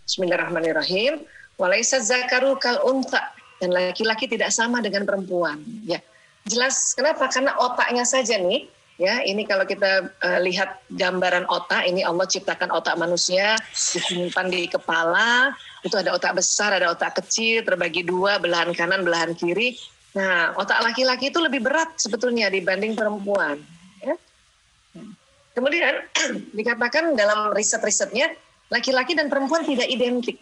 Bismillahirrahmanirrahim. Walaisa zakaru kal untha, dan laki-laki tidak sama dengan perempuan. Ya, jelas kenapa? Karena otaknya saja nih. Ya, ini kalau kita lihat gambaran otak, ini Allah ciptakan otak manusia disimpan di kepala. Itu ada otak besar, ada otak kecil, terbagi dua, belahan kanan, belahan kiri. Nah, otak laki-laki itu lebih berat sebetulnya dibanding perempuan. Ya. Kemudian dikatakan dalam riset-risetnya, laki-laki dan perempuan tidak identik.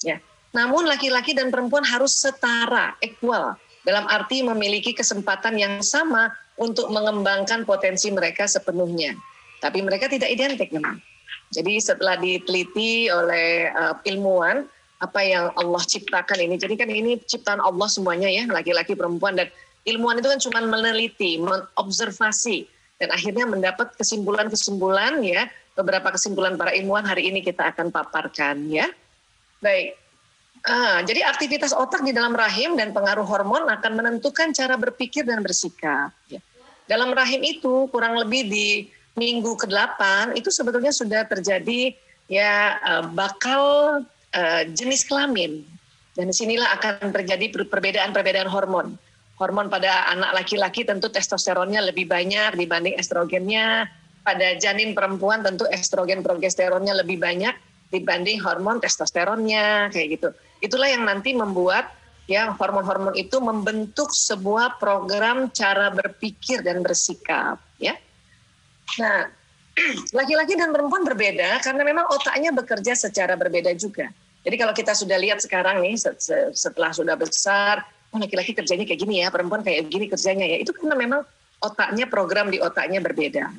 Ya. Namun laki-laki dan perempuan harus setara, equal, dalam arti memiliki kesempatan yang sama untuk mengembangkan potensi mereka sepenuhnya. Tapi mereka tidak identik memang. Jadi setelah diteliti oleh ilmuwan, apa yang Allah ciptakan ini, jadi kan ini ciptaan Allah semuanya ya, laki-laki, perempuan, dan ilmuwan itu kan cuma meneliti, mengobservasi, dan akhirnya mendapat kesimpulan-kesimpulan ya, beberapa kesimpulan para ilmuwan hari ini kita akan paparkan ya. Baik. Jadi aktivitas otak di dalam rahim dan pengaruh hormon akan menentukan cara berpikir dan bersikap. Ya. Dalam rahim itu kurang lebih di minggu ke-8 itu sebetulnya sudah terjadi ya bakal jenis kelamin. Dan disinilah akan terjadi perbedaan-perbedaan hormon. Hormon pada anak laki-laki tentu testosteronnya lebih banyak dibanding estrogennya. Pada janin perempuan tentu estrogen progesteronnya lebih banyak dibanding hormon testosteronnya, kayak gitu. Itulah yang nanti membuat ya hormon-hormon itu membentuk sebuah program cara berpikir dan bersikap, ya. Nah, laki-laki dan perempuan berbeda karena memang otaknya bekerja secara berbeda juga. Jadi kalau kita sudah lihat sekarang nih setelah sudah besar, oh laki-laki kerjanya kayak gini ya, perempuan kayak gini kerjanya ya. Itu karena memang otaknya, program di otaknya berbeda.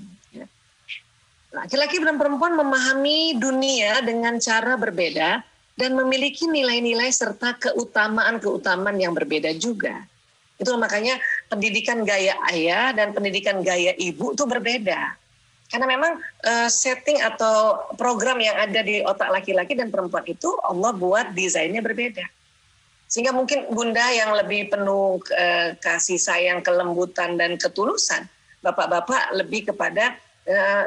Laki-laki dan perempuan memahami dunia dengan cara berbeda dan memiliki nilai-nilai serta keutamaan-keutamaan yang berbeda juga. Itu makanya pendidikan gaya ayah dan pendidikan gaya ibu itu berbeda. Karena memang setting atau program yang ada di otak laki-laki dan perempuan itu Allah buat desainnya berbeda. Sehingga mungkin bunda yang lebih penuh kasih sayang, kelembutan, dan ketulusan. Bapak-bapak lebih kepada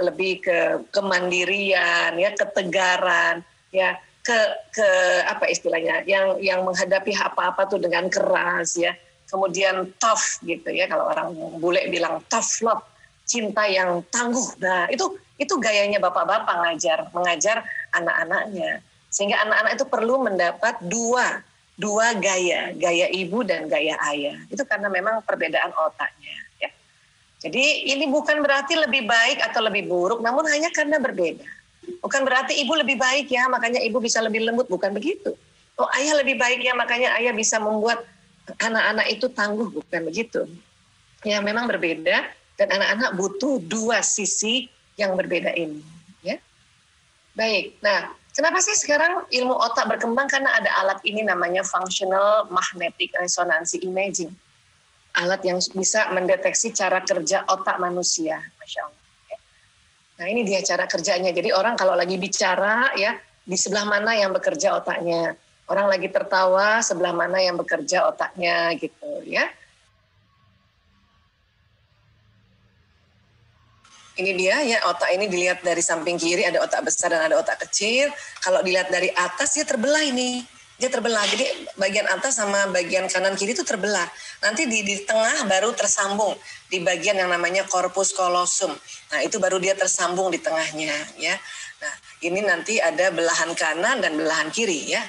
lebih ke kemandirian, ya, ketegaran, ya, ke apa istilahnya, yang menghadapi apa-apa tuh dengan keras, ya. Kemudian tough gitu ya, kalau orang bule bilang tough love, cinta yang tangguh. Nah, itu gayanya bapak-bapak mengajar anak-anaknya. Sehingga anak-anak itu perlu mendapat dua gaya ibu dan gaya ayah. Itu karena memang perbedaan otaknya, ya. Jadi ini bukan berarti lebih baik atau lebih buruk, namun hanya karena berbeda. Bukan berarti ibu lebih baik ya, makanya ibu bisa lebih lembut, bukan begitu. Oh, ayah lebih baik ya, makanya ayah bisa membuat anak-anak itu tangguh, bukan begitu. Ya memang berbeda, dan anak-anak butuh dua sisi yang berbeda ini. Ya. Baik, nah kenapa sih sekarang ilmu otak berkembang? Karena ada alat ini namanya Functional Magnetic Resonance Imaging. Alat yang bisa mendeteksi cara kerja otak manusia, Masya Allah. Nah ini dia cara kerjanya. Jadi orang kalau lagi bicara ya di sebelah mana yang bekerja otaknya. Orang lagi tertawa sebelah mana yang bekerja otaknya gitu ya. Ini dia ya, otak ini dilihat dari samping kiri ada otak besar dan ada otak kecil. Kalau dilihat dari atas dia terbelah ini. Dia terbelah, jadi bagian atas sama bagian kanan kiri itu terbelah. Nanti di tengah baru tersambung di bagian yang namanya corpus callosum. Nah itu baru dia tersambung di tengahnya ya. Nah ini nanti ada belahan kanan dan belahan kiri ya.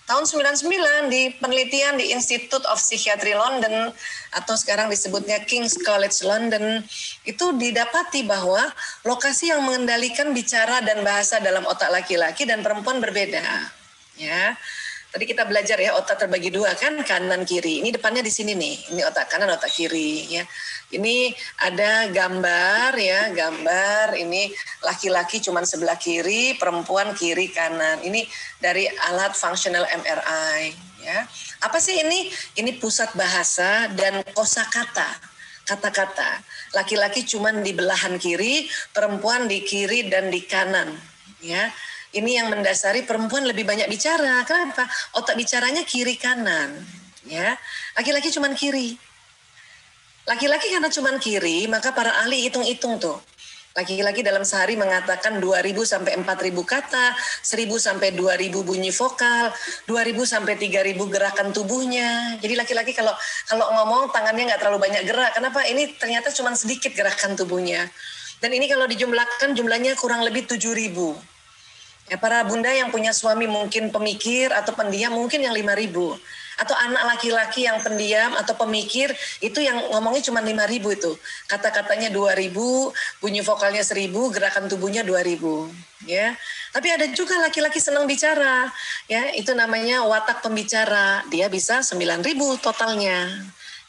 Tahun 99 di penelitian di Institute of Psychiatry London atau sekarang disebutnya King's College London itu didapati bahwa lokasi yang mengendalikan bicara dan bahasa dalam otak laki-laki dan perempuan berbeda ya. Tadi kita belajar ya otak terbagi dua kan, kanan kiri. Ini depannya di sini nih. Ini otak kanan, otak kiri ya. Ini ada gambar ya, gambar ini laki-laki cuma sebelah kiri, perempuan kiri kanan. Ini dari alat functional MRI ya. Apa sih ini? Ini pusat bahasa dan kosakata. Kata-kata. Laki-laki cuma di belahan kiri, perempuan di kiri dan di kanan ya. Ini yang mendasari perempuan lebih banyak bicara. Kenapa? Otak bicaranya kiri kanan. Ya, laki-laki cuma kiri. Laki-laki karena cuma kiri, maka para ahli hitung-hitung tuh. Laki-laki dalam sehari mengatakan 2.000 sampai 4.000 kata, 1.000 sampai 2.000 bunyi vokal, 2.000 sampai 3.000 gerakan tubuhnya. Jadi laki-laki kalau ngomong tangannya nggak terlalu banyak gerak. Kenapa? Ini ternyata cuma sedikit gerakan tubuhnya. Dan ini kalau dijumlahkan jumlahnya kurang lebih 7.000. Ya, para bunda yang punya suami mungkin pemikir atau pendiam mungkin yang 5.000. Atau anak laki-laki yang pendiam atau pemikir itu yang ngomongnya cuma 5.000 itu. Kata-katanya 2.000, bunyi vokalnya 1.000, gerakan tubuhnya 2.000. Ya. Tapi ada juga laki-laki senang bicara. Ya, itu namanya watak pembicara. Dia bisa 9.000 totalnya.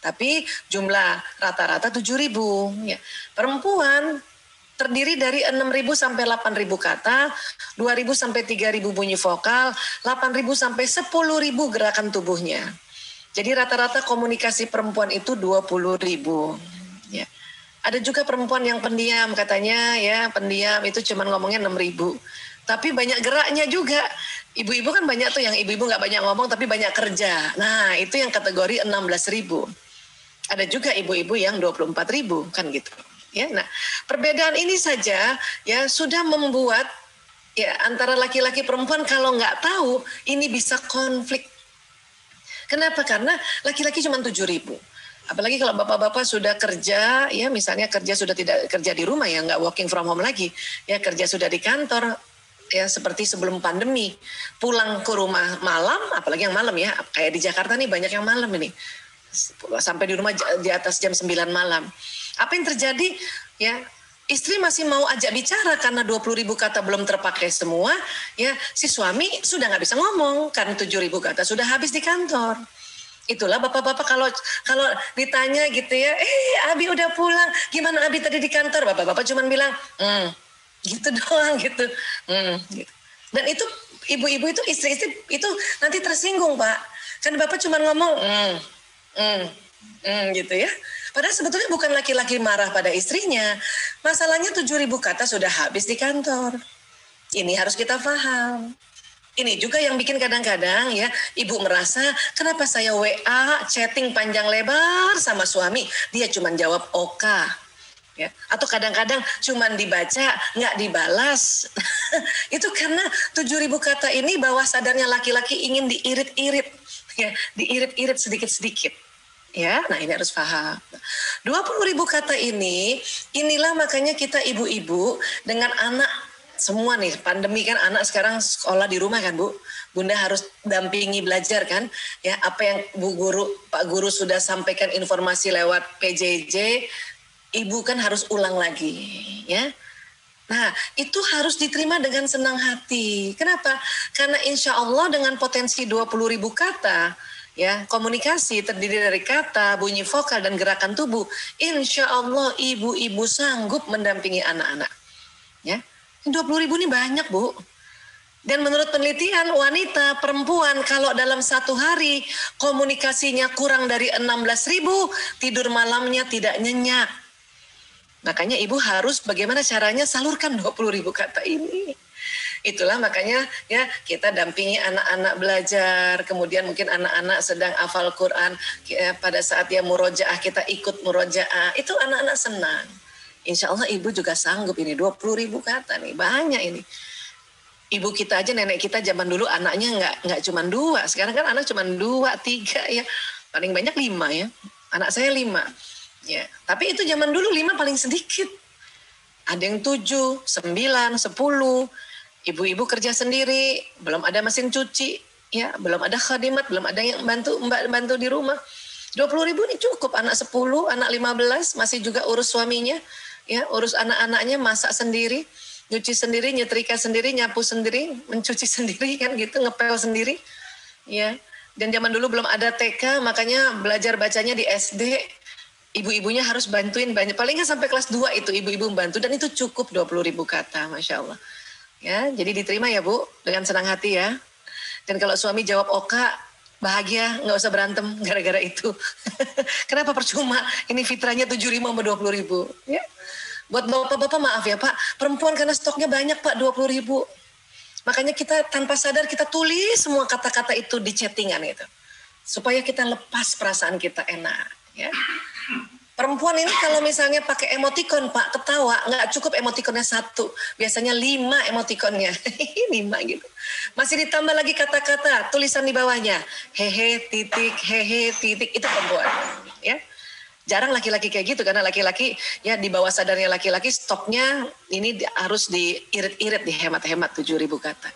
Tapi jumlah rata-rata 7.000. Ya. Perempuan terdiri dari 6.000 sampai 8.000 kata, 2.000 sampai 3.000 bunyi vokal, 8.000 sampai 10.000 gerakan tubuhnya. Jadi rata-rata komunikasi perempuan itu 20.000. Ya. Ada juga perempuan yang pendiam katanya, ya pendiam itu cuma ngomongnya 6.000. Tapi banyak geraknya juga. Ibu-ibu kan banyak tuh yang ibu-ibu nggak banyak ngomong tapi banyak kerja. Nah itu yang kategori 16.000. Ada juga ibu-ibu yang 24.000 kan gitu. Ya, nah perbedaan ini saja ya sudah membuat ya antara laki-laki perempuan kalau nggak tahu ini bisa konflik. Kenapa? Karena laki-laki cuma 7.000. Apalagi kalau bapak-bapak sudah kerja, ya misalnya kerja sudah tidak kerja di rumah ya nggak working from home lagi, ya kerja sudah di kantor. Ya seperti sebelum pandemi, pulang ke rumah malam, apalagi yang malam ya, kayak di Jakarta nih banyak yang malam ini. Sampai di rumah di atas jam 9 malam. Apa yang terjadi? Ya, istri masih mau ajak bicara karena 20.000 kata belum terpakai semua. Ya, si suami sudah nggak bisa ngomong karena 7.000 kata sudah habis di kantor. Itulah bapak-bapak kalau ditanya gitu ya, Abi udah pulang, gimana Abi tadi di kantor? Bapak-bapak cuma bilang, gitu doang gitu. Gitu. Dan itu ibu-ibu itu istri-istri itu nanti tersinggung Pak. Kan bapak cuma ngomong, gitu ya. Padahal sebetulnya bukan laki-laki marah pada istrinya. Masalahnya 7.000 kata sudah habis di kantor. Ini harus kita paham. Ini juga yang bikin kadang-kadang ya ibu merasa kenapa saya WA chatting panjang lebar sama suami dia cuma jawab oka. Ya. Atau kadang-kadang cuma dibaca nggak dibalas. Itu karena 7.000 kata ini bawah sadarnya laki-laki ingin diirit-irit. Ya, diirit-irit sedikit-sedikit. Ya, nah ini harus paham. 20.000 kata ini, inilah makanya kita ibu-ibu dengan anak semua nih, pandemi kan anak sekarang sekolah di rumah kan Bu. Bunda harus dampingi belajar kan. Ya, apa yang Pak Guru sudah sampaikan informasi lewat PJJ, Ibu kan harus ulang lagi, ya. Nah, itu harus diterima dengan senang hati. Kenapa? Karena insya Allah dengan potensi 20.000 kata, ya komunikasi terdiri dari kata, bunyi vokal dan gerakan tubuh. Insya Allah ibu-ibu sanggup mendampingi anak-anak. Ya, 20.000 ini banyak Bu. Dan menurut penelitian wanita, perempuan kalau dalam satu hari komunikasinya kurang dari 16.000, tidur malamnya tidak nyenyak. Makanya ibu harus bagaimana caranya salurkan 20.000 kata ini. Itulah makanya ya kita dampingi anak-anak belajar, kemudian mungkin anak-anak sedang hafal Quran, ya, pada saat dia murojaah kita ikut murojaah, itu anak-anak senang. Insya Allah ibu juga sanggup ini 20.000 kata nih, banyak ini. Ibu kita aja, nenek kita zaman dulu anaknya nggak cuma 2, sekarang kan anak cuma 2, 3 ya, paling banyak 5 ya, anak saya 5. Ya, tapi itu zaman dulu 5 paling sedikit. Ada yang 7, 9, 10. Ibu-ibu kerja sendiri, belum ada mesin cuci, ya, belum ada khadimat, belum ada yang bantu di rumah. 20.000 ini cukup, anak 10, anak 15 masih juga urus suaminya, ya, urus anak-anaknya, masak sendiri, nyuci sendiri, nyetrika sendiri, nyapu sendiri, mencuci sendiri kan gitu, ngepel sendiri. Ya. Dan zaman dulu belum ada TK, makanya belajar bacanya di SD. Ibu-ibunya harus bantuin banyak, paling nggak sampai kelas 2 itu ibu-ibu membantu, dan itu cukup 20.000 kata, Masya Allah. Ya, jadi diterima ya Bu, dengan senang hati ya. Dan kalau suami jawab oka, bahagia, nggak usah berantem gara-gara itu. Kenapa percuma? Ini fitrahnya 7.000 sama 20.000. Ya. Buat bapak-bapak maaf ya Pak, perempuan karena stoknya banyak Pak, 20.000. Makanya kita tanpa sadar kita tulis semua kata-kata itu di chattingan itu. Supaya kita lepas perasaan kita enak. Ya. Perempuan ini kalau misalnya pakai emoticon, Pak, ketawa, nggak cukup emoticonnya 1. Biasanya 5 emoticonnya. 5 gitu. Masih ditambah lagi kata-kata, tulisan di bawahnya. Hehe, titik, itu perempuan. Ya. Jarang laki-laki kayak gitu, karena laki-laki, ya di bawah sadarnya laki-laki, stoknya ini harus diirit-irit, dihemat-hemat 7.000 kata.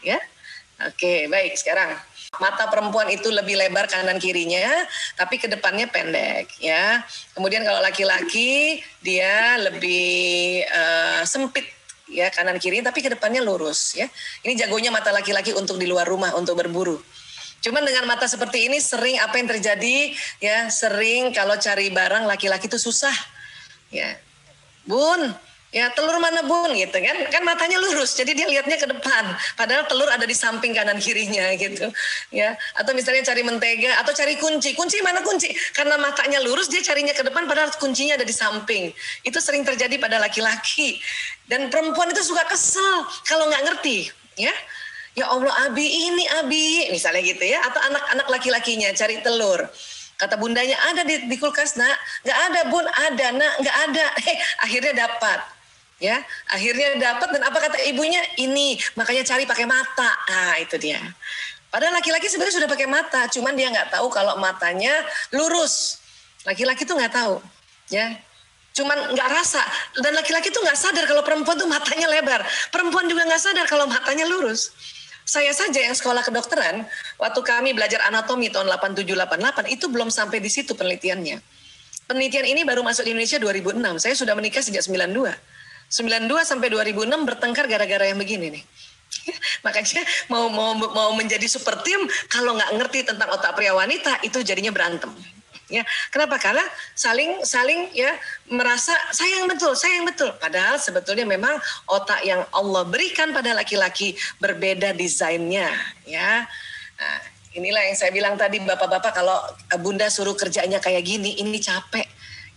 Ya. Oke, baik, sekarang. Mata perempuan itu lebih lebar kanan kirinya, tapi ke depannya pendek, ya. Kemudian kalau laki-laki dia lebih sempit, ya, kanan kiri, tapi ke depannya lurus, ya. Ini jagonya mata laki-laki untuk di luar rumah, untuk berburu. Cuman dengan mata seperti ini sering apa yang terjadi, ya, sering kalau cari barang laki-laki itu susah, ya. Bun, ya telur mana bun gitu kan matanya lurus, jadi dia lihatnya ke depan, padahal telur ada di samping kanan kirinya gitu, ya. Atau misalnya cari mentega atau cari kunci mana kunci, karena matanya lurus dia carinya ke depan padahal kuncinya ada di samping. Itu sering terjadi pada laki-laki, dan perempuan itu suka kesel kalau nggak ngerti, ya. Ya Allah, Abi misalnya gitu, ya. Atau anak-anak laki-lakinya cari telur, kata bundanya ada di kulkas, nak. Nggak ada bun, ada nak, nggak ada. Akhirnya dapat, ya. Akhirnya dapat, dan apa kata ibunya? Ini, makanya cari pakai mata. Ah, itu dia. Padahal laki-laki sebenarnya sudah pakai mata, cuman dia nggak tahu kalau matanya lurus. Laki-laki tuh nggak tahu, ya. Cuman nggak rasa, dan laki-laki tuh nggak sadar kalau perempuan tuh matanya lebar. Perempuan juga nggak sadar kalau matanya lurus. Saya saja yang sekolah kedokteran, waktu kami belajar anatomi tahun 87-88, itu belum sampai di situ penelitiannya. Penelitian ini baru masuk di Indonesia 2006. Saya sudah menikah sejak 92. 92 sampai 2006 bertengkar gara-gara yang begini nih. Makanya mau menjadi super tim, kalau nggak ngerti tentang otak pria wanita, itu jadinya berantem. Ya, kenapa? Karena saling ya merasa saya yang betul. Padahal sebetulnya memang otak yang Allah berikan pada laki-laki berbeda desainnya, ya. Nah, inilah yang saya bilang tadi, bapak-bapak, kalau bunda suruh kerjanya kayak gini, ini capek.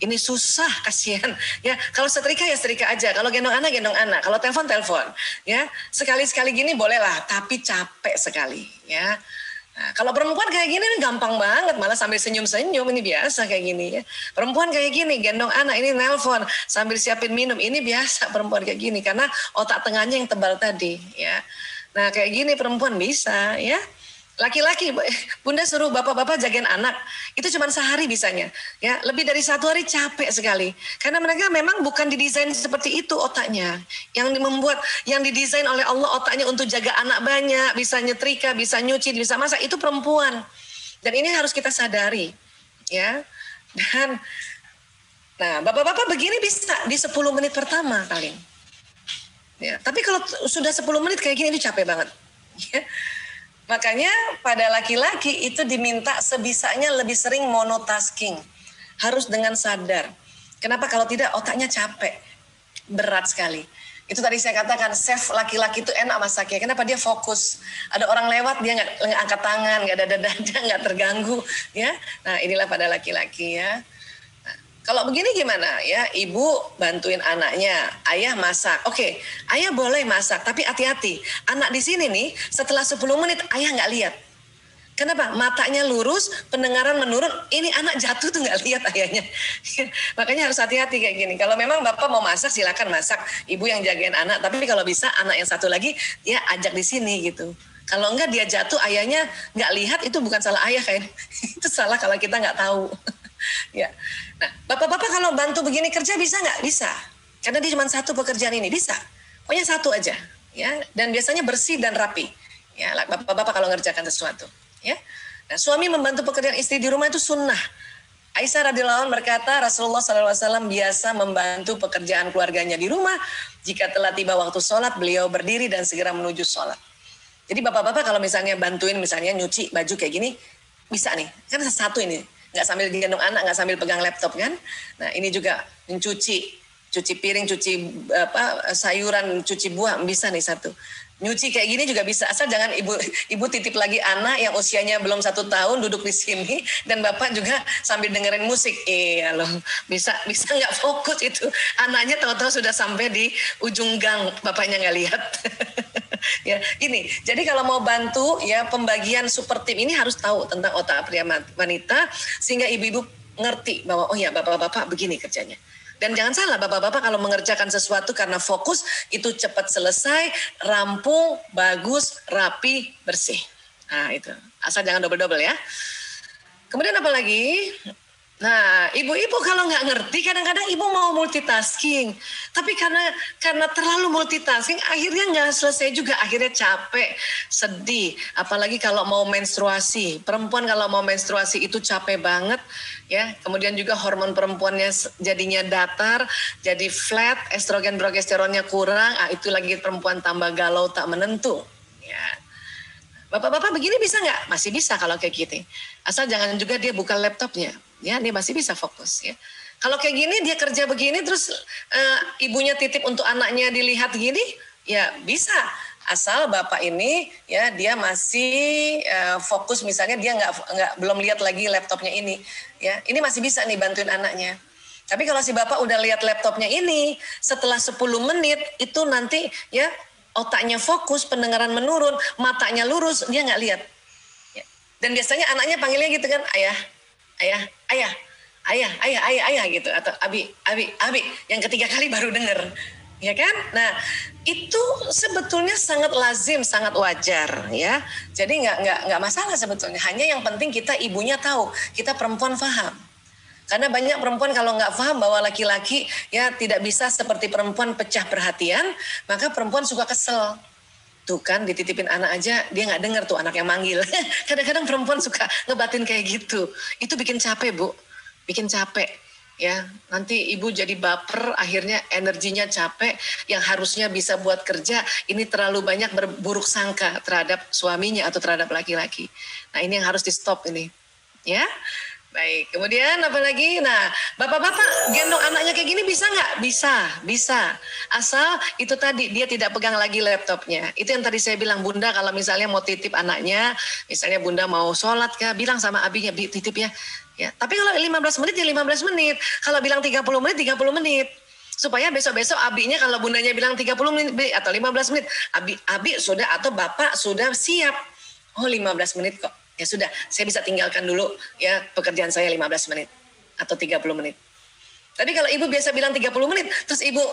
Ini susah, kasihan. Ya, kalau setrika ya setrika aja. Kalau gendong anak. Kalau telepon. Ya, sekali-sekali gini bolehlah, tapi capek sekali, ya. Nah, kalau perempuan kayak gini gampang banget, malah sambil senyum-senyum, ini biasa kayak gini, ya. Perempuan kayak gini, gendong anak, ini nelpon sambil siapin minum, ini biasa perempuan kayak gini, karena otak tengahnya yang tebal tadi, ya. Nah, kayak gini perempuan bisa, ya. Laki-laki, bunda suruh bapak-bapak jagain anak, itu cuma sehari bisanya, ya. Lebih dari 1 hari capek sekali, karena mereka memang bukan didesain seperti itu otaknya. Yang didesain oleh Allah otaknya untuk jaga anak banyak, bisa nyetrika, bisa nyuci, bisa masak, itu perempuan. Dan ini harus kita sadari, ya. Dan, nah, bapak-bapak begini bisa di 10 menit pertama kali. Ya, tapi kalau sudah 10 menit kayak gini, itu capek banget, ya. Makanya pada laki-laki itu diminta sebisanya lebih sering monotasking. Harus dengan sadar. Kenapa? Kalau tidak otaknya capek. Berat sekali. Itu tadi saya katakan, chef laki-laki itu enak masaknya. Kenapa? Dia fokus. Ada orang lewat, dia nggak angkat tangan, nggak dada-dada, nggak terganggu. Ya, nah inilah pada laki-laki, ya. Kalau begini gimana, ya? Ibu bantuin anaknya, ayah masak. Oke, ayah boleh masak, tapi hati-hati. Anak di sini nih, setelah 10 menit ayah nggak lihat. Kenapa? Matanya lurus, pendengaran menurun. Ini anak jatuh tuh nggak lihat ayahnya. Makanya harus hati-hati kayak gini. Kalau memang bapak mau masak, silakan masak. Ibu yang jagain anak. Tapi kalau bisa anak yang satu lagi, ya ajak di sini gitu. Kalau enggak dia jatuh, ayahnya nggak lihat, itu bukan salah ayah kayaknya. Itu salah kalau kita nggak tahu. Ya. Nah, bapak-bapak kalau bantu begini kerja bisa nggak? Bisa. Karena dia cuma satu pekerjaan ini, bisa. Pokoknya satu aja, ya. Dan biasanya bersih dan rapi. Ya, bapak-bapak kalau ngerjakan sesuatu, ya. Nah, suami membantu pekerjaan istri di rumah itu sunnah. Aisyah radhiyallahu anha berkata, Rasulullah SAW biasa membantu pekerjaan keluarganya di rumah. Jika telah tiba waktu sholat, beliau berdiri dan segera menuju sholat. Jadi bapak-bapak kalau misalnya bantuin, misalnya nyuci baju kayak gini, bisa nih. Kan satu ini. Nggak sambil gendong anak, nggak sambil pegang laptop kan. Nah ini juga cuci piring, cuci sayuran, cuci buah, bisa nih satu. Nyuci kayak gini juga bisa, asal jangan ibu titip lagi anak yang usianya belum 1 tahun duduk di sini, dan bapak juga sambil dengerin musik. Iya loh, bisa nggak fokus itu. Anaknya tahu-tahu sudah sampai di ujung gang, bapaknya nggak lihat. Ya, ini. Jadi kalau mau bantu ya pembagian super tim ini harus tahu tentang otak pria wanita, sehingga ibu-ibu ngerti bahwa oh ya bapak-bapak begini kerjanya. Dan jangan salah, bapak-bapak kalau mengerjakan sesuatu karena fokus, itu cepat selesai, rampung, bagus, rapi, bersih. Nah itu, asal jangan double-double ya. Kemudian apa lagi? Nah, ibu-ibu kalau nggak ngerti, kadang-kadang ibu mau multitasking. Tapi karena terlalu multitasking, akhirnya nggak selesai juga. Akhirnya capek, sedih. Apalagi kalau mau menstruasi. Perempuan kalau mau menstruasi itu capek banget. Ya, kemudian juga hormon perempuannya jadinya datar, jadi flat, estrogen progesteronnya kurang. Itu lagi perempuan tambah galau tak menentu. Ya. Bapak-bapak begini bisa nggak? Masih bisa kalau kayak gitu. Asal jangan juga dia buka laptopnya. Ya, dia masih bisa fokus ya. Kalau kayak gini dia kerja begini terus ibunya titip untuk anaknya dilihat gini, ya bisa. Asal bapak ini ya dia masih fokus, misalnya dia belum lihat lagi laptopnya ini. Ya, ini masih bisa nih bantuin anaknya. Tapi kalau si bapak udah lihat laptopnya ini, setelah 10 menit itu nanti ya otaknya fokus, pendengaran menurun, matanya lurus, dia nggak lihat. Ya. Dan biasanya anaknya panggilnya gitu kan, ayah, ayah, ayah, ayah, ayah, ayah, ayah gitu, atau abi, abi, abi. Yang ketiga kali baru denger, ya kan? Nah, itu sebetulnya sangat lazim, sangat wajar, ya. Jadi nggak masalah sebetulnya. Hanya yang penting kita ibunya tahu, kita perempuan paham. Karena banyak perempuan kalau nggak paham bahwa laki-laki ya tidak bisa seperti perempuan pecah perhatian, maka perempuan suka kesel. Tuh kan dititipin anak aja dia nggak dengar tuh anak yang manggil. Kadang-kadang perempuan suka ngebatin kayak gitu. Itu bikin capek Bu, bikin capek. Ya nanti ibu jadi baper, akhirnya energinya capek, yang harusnya bisa buat kerja ini terlalu banyak berburuk sangka terhadap suaminya atau terhadap laki-laki. Nah ini yang harus di stop ini, ya. Baik, kemudian apa lagi? Nah, bapak-bapak gendong anaknya kayak gini bisa nggak? Bisa. Asal itu tadi dia tidak pegang lagi laptopnya. Itu yang tadi saya bilang, Bunda kalau misalnya mau titip anaknya, misalnya Bunda mau sholat kah, bilang sama abinya, titip ya. Ya, tapi kalau 15 menit ya 15 menit. Kalau bilang 30 menit, 30 menit. Supaya besok-besok abinya kalau bundanya bilang 30 menit atau 15 menit, abi sudah atau bapak sudah siap. Oh 15 menit kok. Ya sudah, saya bisa tinggalkan dulu ya pekerjaan saya 15 menit atau 30 menit. Tapi kalau ibu biasa bilang 30 menit, terus ibu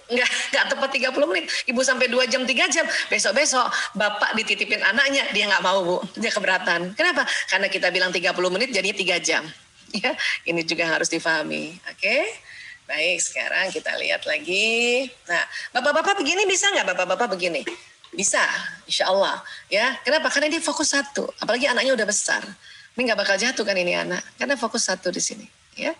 nggak tepat 30 menit, ibu sampai 2 jam, 3 jam, besok-besok bapak dititipin anaknya, dia nggak mau Bu, dia keberatan. Kenapa? Karena kita bilang 30 menit jadinya 3 jam. Ya, ini juga harus difahami. Oke? Baik, sekarang kita lihat lagi. Nah, bapak-bapak begini bisa nggak bapak-bapak begini? Bisa, insya Allah. Ya, kenapa? Karena dia fokus satu. Apalagi anaknya udah besar. Ini nggak bakal jatuh kan ini anak. Karena fokus satu di sini. Ya,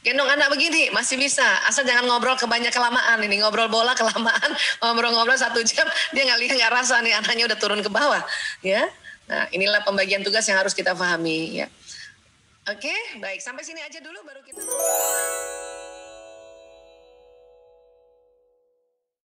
gendong anak begini masih bisa. Asal jangan ngobrol kebanyak kelamaan. Ini ngobrol bola kelamaan, ngobrol-ngobrol 1 jam, dia nggak rasa nih anaknya udah turun ke bawah. Ya, nah inilah pembagian tugas yang harus kita pahami. Ya, oke, baik. Sampai sini aja dulu, baru kita.